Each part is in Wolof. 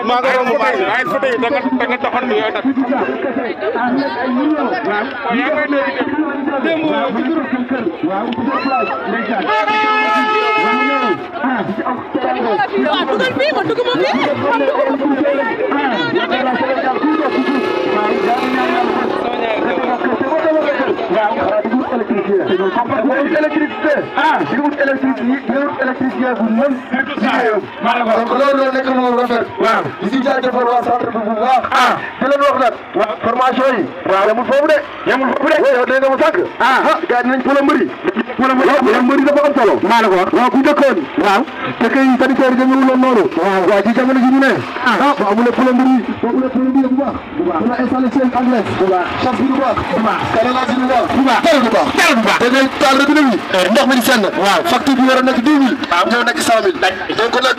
maa ngi romb maa ngi fa tey da nga doxantu yooyu nag. yaa ngi lay dégg démb dugal fii ma dugg ma donc loolu nekk na lu rafet. waaw di si jaajëfal waa centre bi bu baax. di leen wax nag. waaw formation yi. waaw yemul foofu de. yemul foofu de. yow dégg nga ma sànq. gars yi dinañ plomberie. plomberie dafa am solo. maa la ko wax waaw bu njëkkoon. waaw te kay sanitaire yi dañu woon noonu. waaw ci jamono ji ñu ne. bu amulee plomberie. bu amulee plomberie bu baax. dina installé seen anglaise. bu baax chasse bi du baax. bu baax carrelage bi du baax. bu baax dara du baax. dara du baax da ngay taal robinet bi. ndox mi di senn. waaw facture bi war a nekk 10 000. waaw ñëw nekk 100 000. donc nag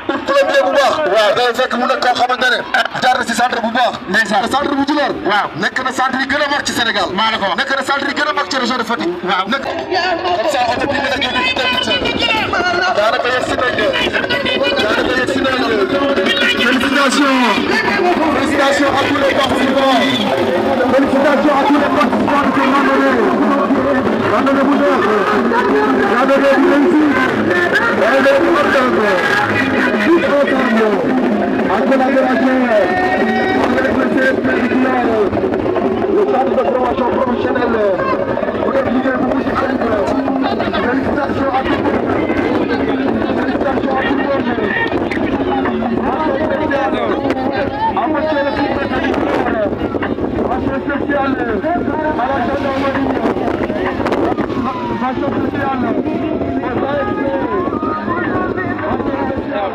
pour plombier bu baax. waaw day fekk mu nekk koo xamante ne. jaar na si centre bu baax. ndeysaan te centre bu Djilor. waaw nekk na centre yi gën a mag ci Sénégal. maa la ko wax nekk na centre yi gën a mag ci région de Fatick. waaw nekk comme ça oto bi nga jógee daanaka yegg si nañ daanaka yegg si nañ félicitations félicitations à tous les participants félicitations à tous les participants de cette randonnée bu neex randonnée bu réussie randonnée bu importante tous ensemble en collaboration avec le CSP Djilor le centre de formation professionnelle bu def liggéey bu mucc ayib félicitations à tous félicitations à tout le monde à monsieur le secrétaire d'État, mention spéciale à la gendarmerie, mention spéciale aux ASP, mention spéciale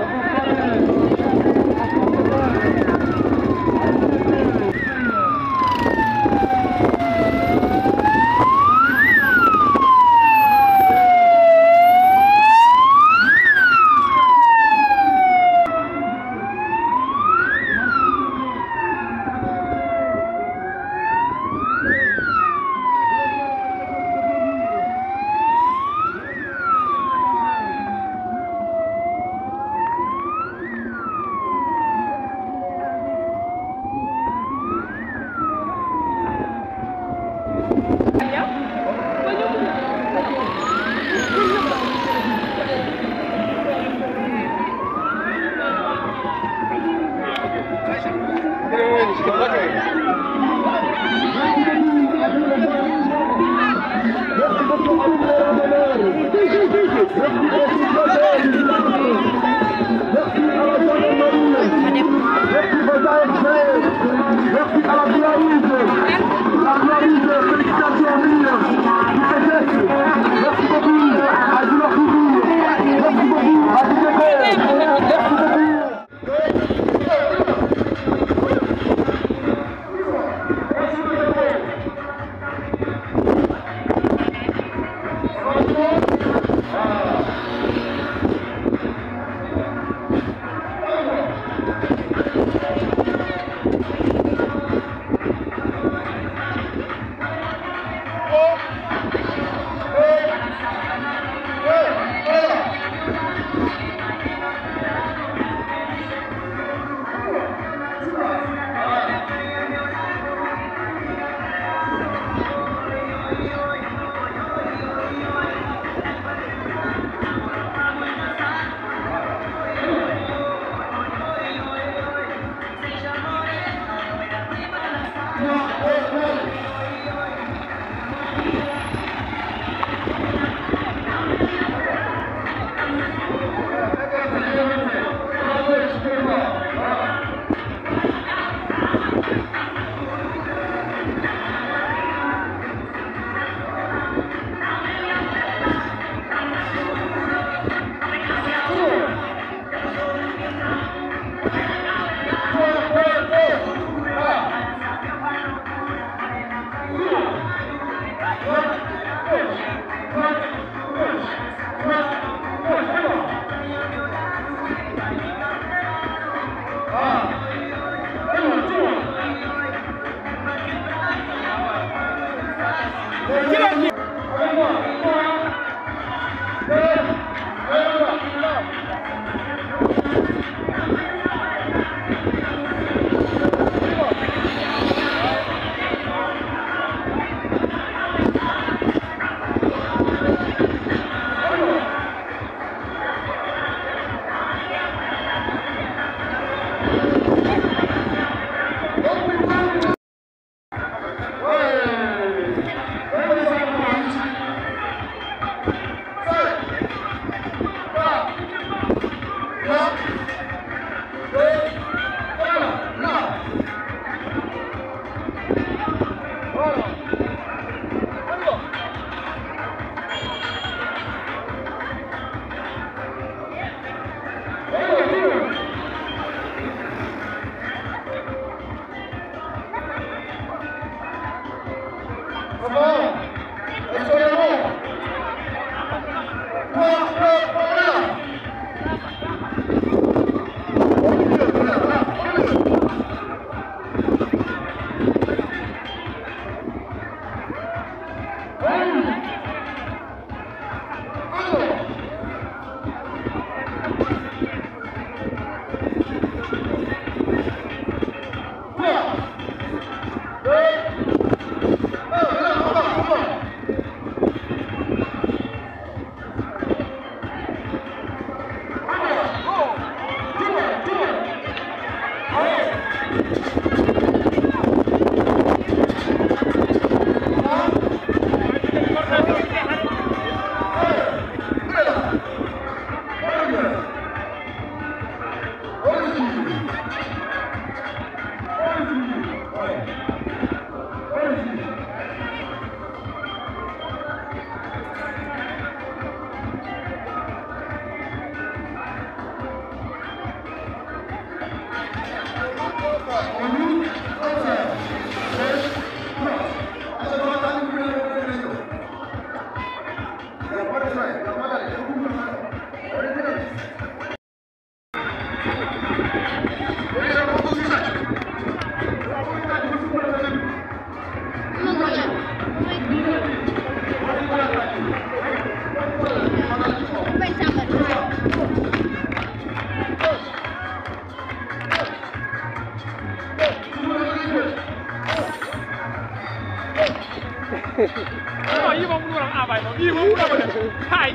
Non, io moom mënu ma envoyé moom yii moom mënu ma def xaay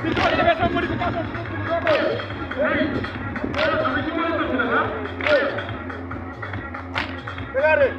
di ko defee sama modification regardez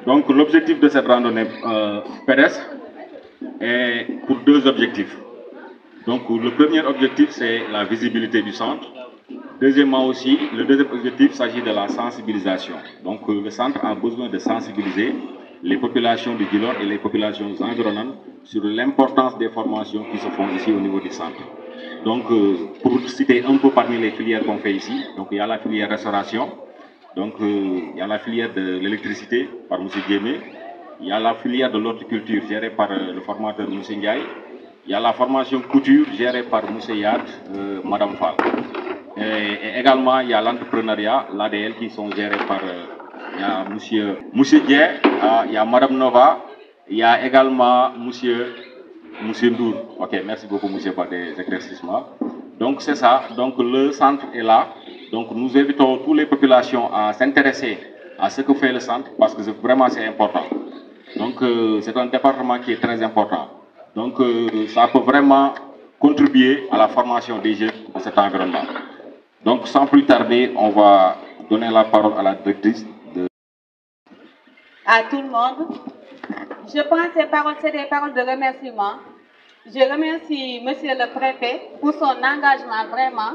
Donc l'objectif de cette randonnée pédestre est pour deux objectifs. Donc le premier objectif c'est la visibilité du centre. Deuxièmement aussi, le deuxième objectif s'agit de la sensibilisation. Donc le centre a besoin de sensibiliser les populations du Djilor et les populations environnantes sur l'importance des formations qui se font ici au niveau du centre. Donc pour citer un peu parmi les filières qu'on fait ici, donc il y a la filière restauration. Donc, il y a la filière de l'électricité par M. Djemé, il y a la filière de l'horticulture gérée par le formateur M. Ndiaye, il y a la formation couture gérée par M. Yad, Mme Fall. Et également, il y a l'entrepreneuriat, l'ADL qui sont gérés par il y a M. Dieng, il y a Mme Nova, il y a également M. Ndour. Ok, merci beaucoup M. pour des éclaircissements. Donc c'est ça, donc le centre est là. Donc nous invitons toutes les populations à s'intéresser à ce que fait le centre parce que vraiment c'est important. Donc c'est un département qui est très important. Donc ça peut vraiment contribuer à la formation des jeunes dans cet environnement. Donc sans plus tarder, on va donner la parole à la directrice de... À tout le monde. Je pense que ces paroles, c'est des paroles de remerciement. Je remercie Monsieur le Préfet pour son engagement vraiment.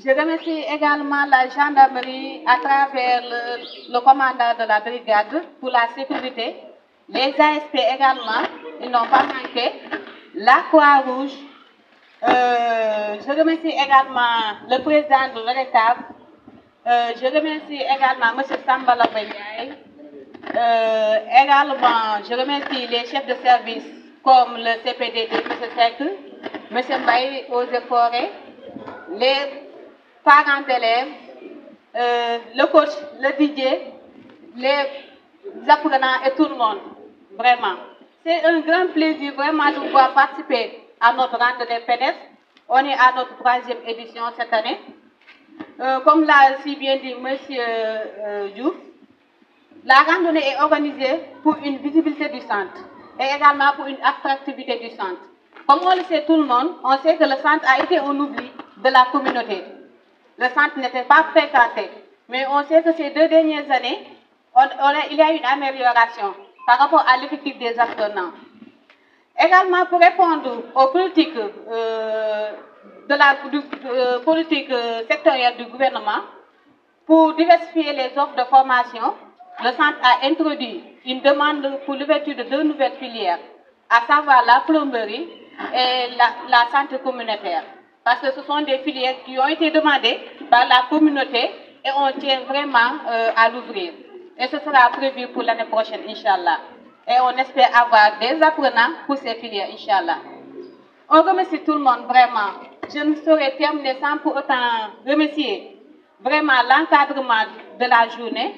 Je remercie également la gendarmerie à travers le commandant de la brigade pour la sécurité. Les ASP également, ils n'ont pas manqué. La Croix-Rouge. Je remercie également le président de l'ORECAV. Je remercie également M. Sambala Ndiaye. Également, je remercie les chefs de service comme le CPDD, M. Sek, M. Mbaye aux Forêts, les parents d'élèves, le coach, le DJ, les apprenants et tout le monde. Vraiment. C'est un grand plaisir vraiment de pouvoir participer à notre randonnée pédestre. On est à notre 3e édition cette année. Comme l'a si bien dit M. Diouf, la randonnée est organisée pour une visibilité du centre et également pour une attractivité du centre. Comme on le sait tout le monde, on sait que le centre a été un oubli de la communauté. Le centre n'était pas fréquenté. Mais on sait que ces 2 dernières années, il y a une amélioration par rapport à l'effectif des apprenants. Également, pour répondre aux politiques, politique sectorielle du gouvernement, pour diversifier les offres de formation, le centre a introduit une demande pour l'ouverture de 2 nouvelles filières, à savoir la plomberie et la santé communautaire. Parce que ce sont des filières qui ont été demandées par la communauté et on tient vraiment à l'ouvrir. Et ce sera prévu pour l'année prochaine, Inch'Allah. Et on espère avoir des apprenants pour ces filières, Inch'Allah. On remercie tout le monde, vraiment. Je ne saurais terminer sans pour autant remercier vraiment l'encadrement de la journée,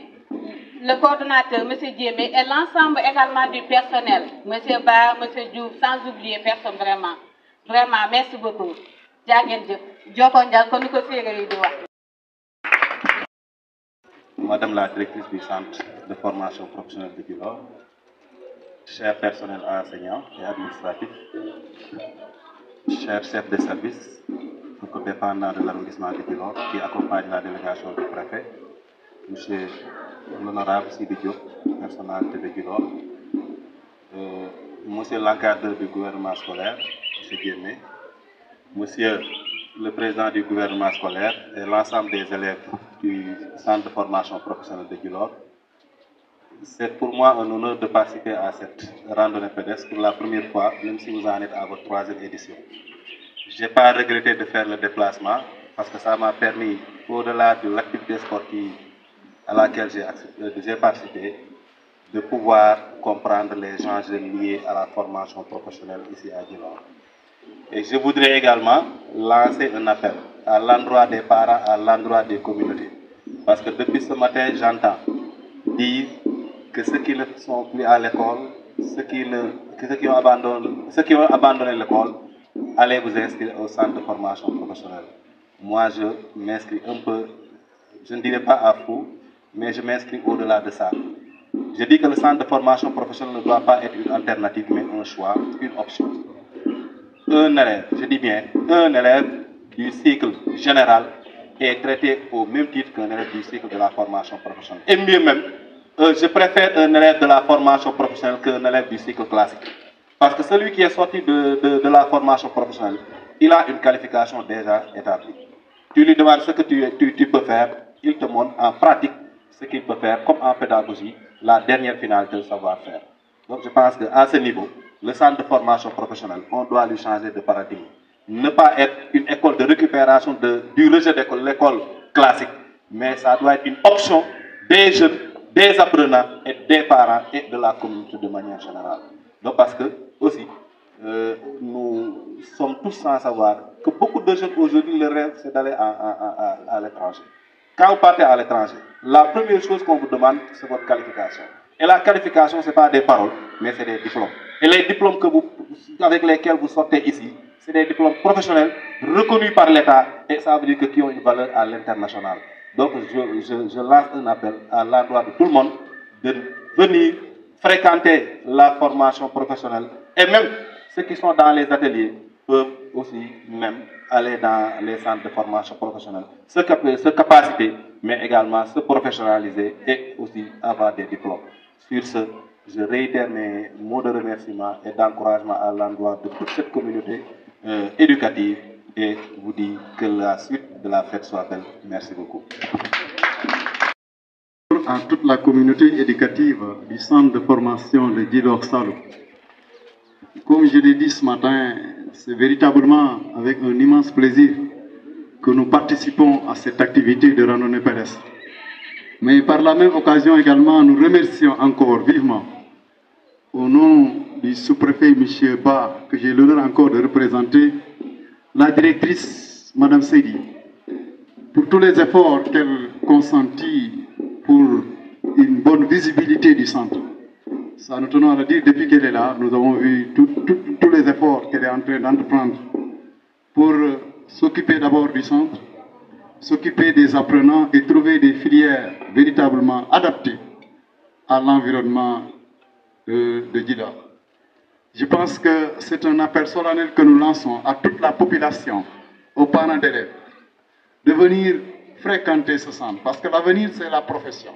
le coordonnateur, M. Diémé, et l'ensemble également du personnel, M. Ba, M. Diouf, sans oublier personne vraiment. Vraiment, merci beaucoup. Madame la directrice du centre de formation professionnelle de Djilor, cher personnel enseignant et administratif, chers chefs de service, dépendants de l'arrondissement de Djilor, qui accompagne la délégation du préfet, monsieur l'honorable Sidi Diop, personnalité de Djilor, monsieur l'encadreur du gouvernement scolaire, monsieur Diémé, monsieur le président du gouvernement scolaire et l'ensemble des élèves du centre de formation professionnelle de Djilor. C'est pour moi un honneur de participer à cette randonnée pédestre pour la première fois, même si vous en êtes à votre 3e édition. Je n'ai pas regretté de faire le déplacement parce que ça m'a permis, au-delà de l'activité sportive à laquelle j'ai participé, de pouvoir comprendre les enjeux liés à la formation professionnelle ici à Djilor. Et je voudrais également lancer un appel à l'endroit des parents, à l'endroit des communautés. Parce que depuis ce matin, j'entends dire que ceux qui ne sont plus à l'école, ceux qui ont abandonné l'école, allez vous inscrire au centre de formation professionnelle. Moi, je m'inscris un peu, je ne dirais pas à fou, mais je m'inscris au-delà de ça. Je dis que le centre de formation professionnelle ne doit pas être une alternative, mais un choix, une option. Un élève, je dis bien, un élève du cycle général est traité au même titre qu'un élève du cycle de la formation professionnelle. Et mieux même, je préfère un élève de la formation professionnelle qu'un élève du cycle classique. Parce que celui qui est sorti de la formation professionnelle, il a une qualification déjà établie. Tu lui demandes ce que tu peux faire, il te montre en pratique ce qu'il peut faire, comme en pédagogie, la dernière finalité de savoir-faire. Donc je pense qu'à ce niveau, le centre de formation professionnelle, on doit lui changer de paradigme. Ne pas être une école de récupération du rejet de l'école classique, mais ça doit être une option des jeunes, des apprenants et des parents et de la communauté de manière générale. Donc parce que, aussi, nous sommes tous sans savoir que beaucoup de jeunes aujourd'hui, le rêve, c'est d'aller à l'étranger. Quand vous partez à l'étranger, la première chose qu'on vous demande, c'est votre qualification. Et la qualification, ce n'est pas des paroles, mais c'est des diplômes. Et les diplômes avec lesquels vous sortez ici, c'est des diplômes professionnels reconnus par l'État et ça veut dire qui ont une valeur à l'international. Donc je lance un appel à l'endroit de tout le monde de venir fréquenter la formation professionnelle et même ceux qui sont dans les ateliers peuvent aussi même aller dans les centres de formation professionnelle, se capaciter, mais également se professionnaliser et aussi avoir des diplômes. Sur ce, je réitère mes mots de remerciement et d'encouragement à l'endroit de toute cette communauté éducative et vous dis que la suite de la fête soit belle. Merci beaucoup. À toute la communauté éducative du centre de formation de Djilor Saloum. Comme je l'ai dit ce matin, c'est véritablement avec un immense plaisir que nous participons à cette activité de randonnée pédestre. Mais par la même occasion également, nous remercions encore vivement, au nom du sous-préfet M. Ba, que j'ai l'honneur encore de représenter, la directrice Mme Seydi, pour tous les efforts qu'elle consentit pour une bonne visibilité du centre. Ça, nous tenons à le dire, depuis qu'elle est là, nous avons vu tous les efforts qu'elle est en train d'entreprendre pour s'occuper d'abord du centre, s'occuper des apprenants et trouver des filières véritablement adaptées à l'environnement de Djilor. Je pense que c'est un appel solennel que nous lançons à toute la population, aux parents d'élèves, de venir fréquenter ce centre. Parce que l'avenir, c'est la profession.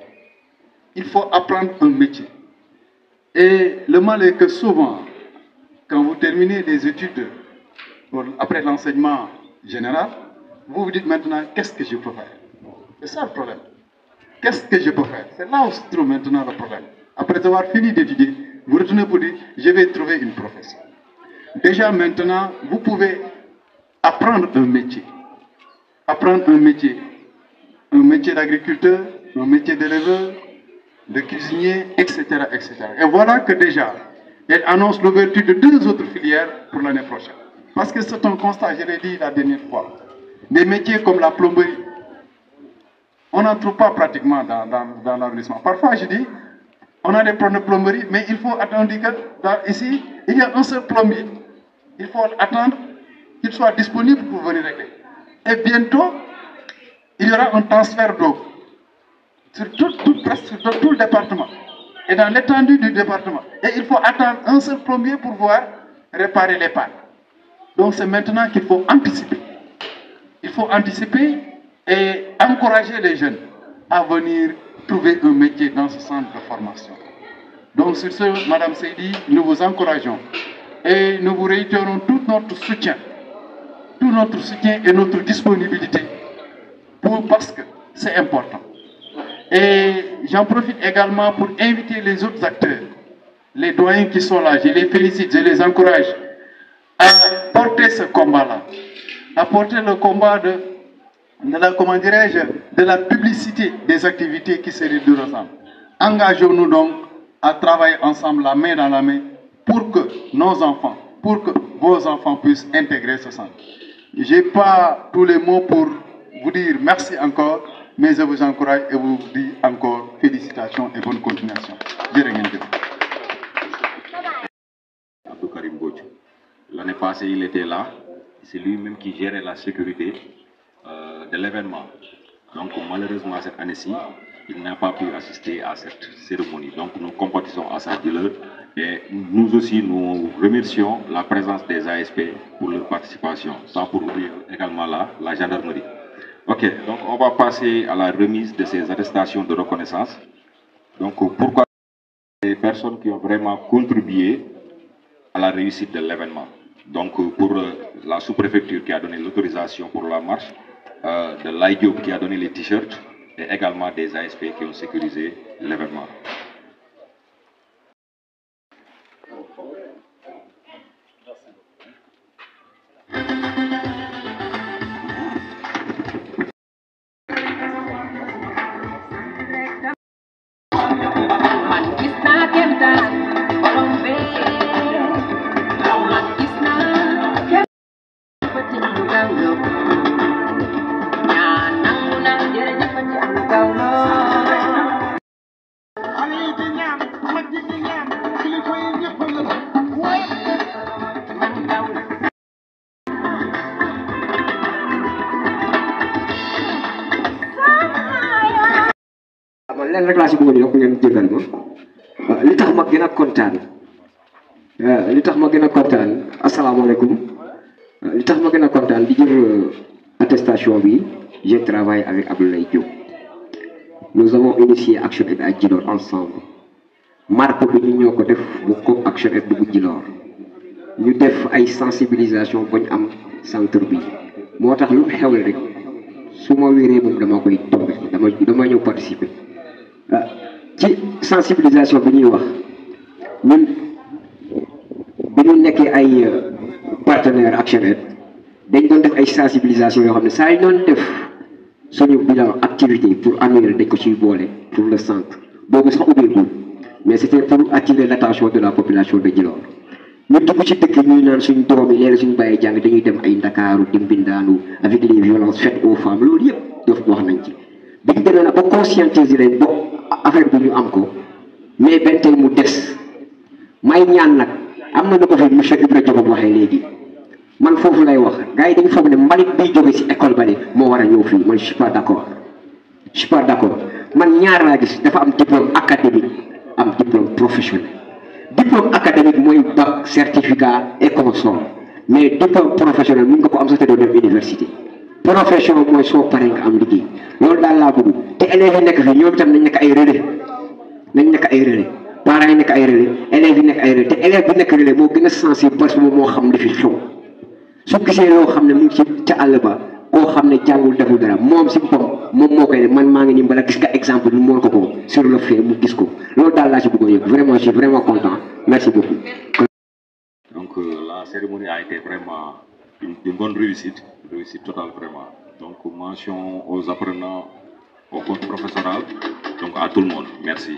Il faut apprendre un métier. Et le mal est que souvent, quand vous terminez les études après l'enseignement général, vous vous dites maintenant, qu'est-ce que je peux faire? C'est ça le problème. Qu'est-ce que je peux faire? C'est là où se trouve maintenant le problème. Après avoir fini d'étudier, vous retournez pour dire, je vais trouver une profession. Déjà maintenant, vous pouvez apprendre un métier. Apprendre un métier. Un métier d'agriculteur, un métier d'éleveur, de cuisinier, etc., etc. Et voilà que déjà, elle annonce l'ouverture de 2 autres filières pour l'année prochaine. Parce que c'est un constat, je l'ai dit la dernière fois. Des métiers comme la plomberie, On n'en trouve pas pratiquement dans l'arrondissement. Parfois, je dis, on a des problèmes de plomberie, mais il faut attendre que ici, il y a un seul plombier. Il faut attendre qu'il soit disponible pour venir régler. Et bientôt, il y aura un transfert d'eau sur tout le département et dans l'étendue du département. Et il faut attendre un seul plombier pour pouvoir réparer les pannes. Donc c'est maintenant qu'il faut anticiper. Il faut anticiper et encourager les jeunes à venir trouver un métier dans ce centre de formation. Donc sur ce, Madame Seydi, nous vous encourageons et nous vous réitérons tout notre soutien et notre disponibilité parce que c'est important. Et j'en profite également pour inviter les autres acteurs, les doyens qui sont là, je les félicite, je les encourage à porter ce combat-là, à porter le combat de la publicité des activités qui se déroulent ensemble. Engageons-nous donc à travailler ensemble, la main dans la main, pour que nos enfants, pour que vos enfants puissent intégrer ce centre. Je n'ai pas tous les mots pour vous dire merci encore, mais je vous encourage et vous dis encore félicitations et bonne continuation. Abdou Karim Mbodj. L'année passée, il était là. C'est lui-même qui gérait la sécurité de l'événement. Donc malheureusement, cette année-ci, il n'a pas pu assister à cette cérémonie. Donc nous compatissons à sa douleur et nous aussi, nous remercions la présence des ASP pour leur participation, sans pour oublier également la gendarmerie. Ok, donc on va passer à la remise de ces attestations de reconnaissance. Donc pourquoi les personnes qui ont vraiment contribué à la réussite de l'événement. Donc pour la sous-préfecture qui a donné l'autorisation pour la marche, de l'AIDIO qui a donné les t-shirts et également des ASP qui ont sécurisé l'événement. leen rek laa si bëggoon yokk ngeen jégal ma li tax ma gën a kontaan asalaamaaleykum li tax ma gën a kontaan di jël attestation bi j'ai travaillé avec Abdoulaye Diop. Nous avons initié Action Aid à Djilor ensemble marque bi ñu ñoo ko def bu ko Action Aid bu Djilor ñu def ay sensibilisation ba ñu am centre bi moo tax lu xewle rek su ma wéree moom dama koy topp dama ñëw participer ci sensibilisation bi ñuy wax ñun bi ñu nekkee ay partenaire Action Aid dañ doon def ay sensibilisation yoo xam ne saa yu doon def suñu bilan activité pour annuel dañ ko ciy boole pour le centre boobu sax ubbeegul mais c'était pour attirer l'attention de la population de Djilor ñu dugg ci dëkk ñuy naan suñu doom yi léeg-léeg suñu bàyyee jàng dañuy dem ay Ndakaaru di mbindaanu avec les violences faites aux femmes loolu yëpp daf wax nañ ci biñ demee nag ba conscientiser leen ba affaire bi ñu am ko mais benn tey mu des may ñaan nag am na lu ko fi monsieur Ibra Diop waxee léegi man foofu lay wax gars yi dañu foog ne mbalit biy jóge ci école bale moo war a ñëw fii man je suis pas d'accord man ñaar laa gis dafa am diplôme académique am diplôme professionnel diplôme académique mooy bac certificat et consort mais diplôme professionnel mun nga ko am sa te doo dem université profession mooy soo paree nga am liggéey loolu daal laa bëgg te élèves yi nekk fii ñoom itam nañ nekk ay relais parents yi nekk ay relais élèves yi nekk ay relais te élève bi nekk relais moo gën a sensible parce que moom moo xam li fi xew su gisee loo xam ne mu ngi ci ca àll ba koo xam ne jàngul deful dara moom si boppam moom moo koy def man maa ngi nii mbala gis nga exemple bi moo ko sur le fait mu gis ko loolu daal laa si bëggoon yëg vraiment je suis vraiment content merci beaucoup. Donc la cérémonie a été vraiment une bonne réussite totale vraiment. Donc mention aux apprenants, au corps professoral, donc à tout le monde. Merci.